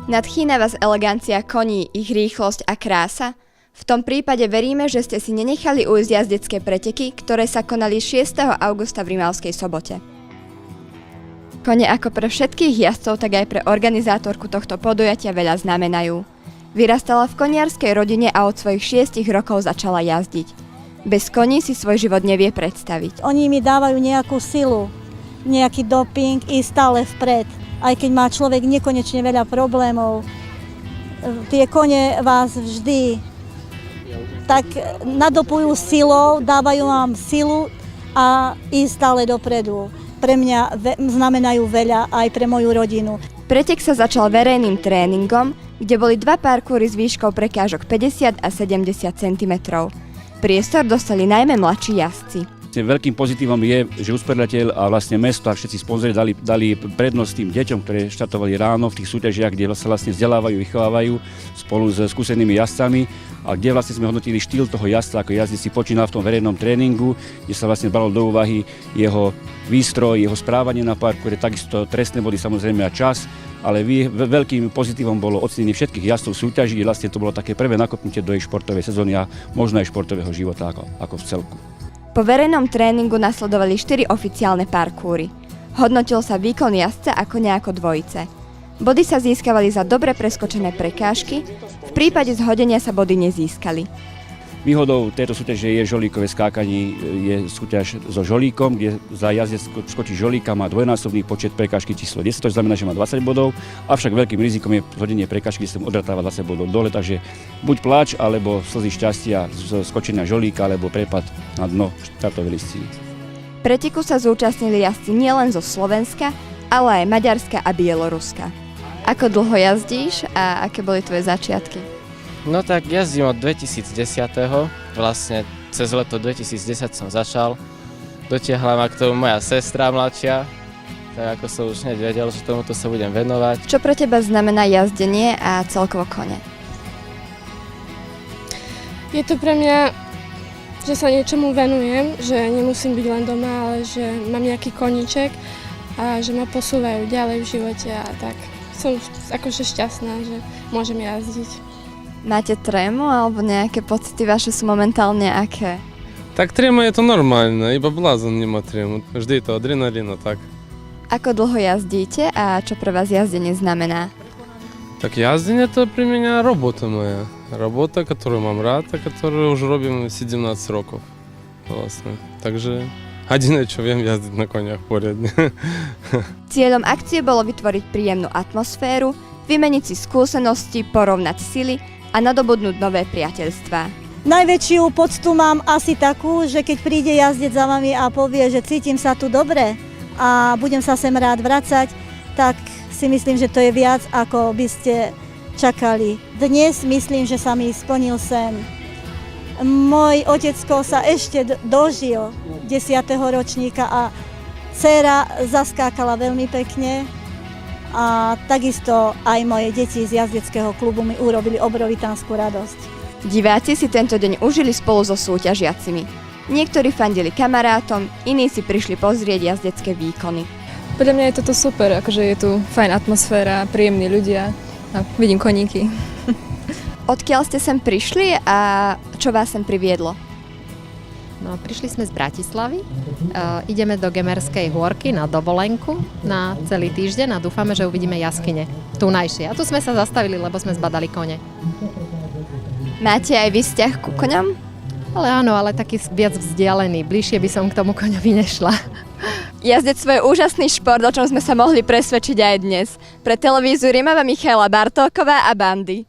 Nadchýna vás elegancia koní, ich rýchlosť a krása? V tom prípade veríme, že ste si nenechali ujsť jazdecké preteky, ktoré sa konali 6. augusta v Rimavskej Sobote. Kone ako pre všetkých jazdcov, tak aj pre organizátorku tohto podujatia veľa znamenajú. Vyrastala v koniarskej rodine a od svojich 6 rokov začala jazdiť. Bez koní si svoj život nevie predstaviť. Oni mi dávajú nejakú silu, nejaký doping i stále vpred. Aj keď má človek nekonečne veľa problémov, tie kone vás vždy tak nadopujú silou, dávajú vám silu a ísť stále dopredu. Pre mňa znamenajú veľa aj pre moju rodinu. Pretek sa začal verejným tréningom, kde boli 2 parkúry s výškou prekážok 50 a 70 cm. Priestor dostali najmä mladší jazdci. Veľkým pozitívom je, že usporiadateľ a vlastne mesto a všetci sponzori dali prednosť tým deťom, ktoré štartovali ráno v tých súťažiach, kde sa vlastne vzdelávajú, vychovávajú spolu s skúsenými jazdcami a kde vlastne sme hodnotili štýl toho jazdca, ako jazdec si počínal v tom verejnom tréningu, kde sa vlastne bralo do úvahy jeho výstroj, jeho správanie na parkúre, takisto trestné boli samozrejme a čas, ale veľkým pozitívom bolo ocenenie všetkých jazdcov súťaží, vlastne to bolo také prvé nakopnutie do ich športovej sezóny a možno aj športového života ako v celku. Po verejnom tréningu nasledovali 4 oficiálne parkúry. Hodnotil sa výkon jazdca ako nejako dvojice. Body sa získavali za dobre preskočené prekážky, v prípade zhodenia sa body nezískali. Výhodou tejto súťaže je žolíkové skákanie, je súťaž so žolíkom, kde za jazdec skočí žolíka, má dvojnásobný počet prekážky číslo 10, to znamená, že má 20 bodov, avšak veľkým rizikom je zhodenie prekážky, kde sa odratáva 20 bodov dole, takže buď pláč, alebo slzy šťastia z skočenia žolíka, alebo prepad na dno štartovej listiny. Preteku sa zúčastnili jazdci nielen zo Slovenska, ale aj Maďarska a Bieloruska. Ako dlho jazdíš a aké boli tvoje začiatky? No tak jazdím od 2010. Vlastne cez leto 2010 som začal. Dotiahla ma k tomu moja sestra mladšia, tak ako som už hneď vedel, že tomuto sa budem venovať. Čo pre teba znamená jazdenie a celkovo kone? Je to pre mňa, že sa niečomu venujem, že nemusím byť len doma, ale že mám nejaký koníček a že ma posúvajú ďalej v živote a tak. Som akože šťastná, že môžem jazdiť. Máte trému alebo nejaké pocity vaše sú momentálne aké? Tak tréma je to normálne, iba blázon nemá trému. Vždy je to adrenalín a tak. Ako dlho jazdíte a čo pre vás jazdenie znamená? Так яздение это при меня работа моя. Работа, которую mám rád a которую už robím 17 rokov. Vlastne. Takže jediné, čo viem, jazdiť na koniach poriadne. Cieľom akcie bolo vytvoriť príjemnú atmosféru, vymeniť si skúsenosti, porovnať sily a nadobudnúť nové priateľstvá. Najväčšiu poctu mám asi takú, že keď príde jazdec za vami a povie, že cítim sa tu dobre a budem sa sem rád vracať, tak si myslím, že to je viac, ako by ste čakali. Dnes myslím, že sa mi splnil sen. Môj otecko sa ešte dožil 10. ročníka a dcéra zaskákala veľmi pekne. A takisto aj moje deti z jazdeckého klubu mi urobili obrovitánsku radosť. Diváci si tento deň užili spolu so súťažiacimi. Niektorí fandili kamarátom, iní si prišli pozrieť jazdecké výkony. Podľa mňa je toto super, akože je tu fajn atmosféra, príjemní ľudia a vidím koníky. Odkiaľ ste sem prišli a čo vás sem priviedlo? No, prišli sme z Bratislavy, ideme do Gemerskej hôrky na dovolenku na celý týždeň a dúfame, že uvidíme jaskyne tunajšie. A tu sme sa zastavili, lebo sme zbadali kone. Máte aj vy vzťah ku koňom? Ale áno, ale taký viac vzdialený. Bližšie by som k tomu koňovi nešla. Jazdectvo je úžasný šport, o čom sme sa mohli presvedčiť aj dnes. Pre televíziu Rimava Michaela Bartóková a Bandy.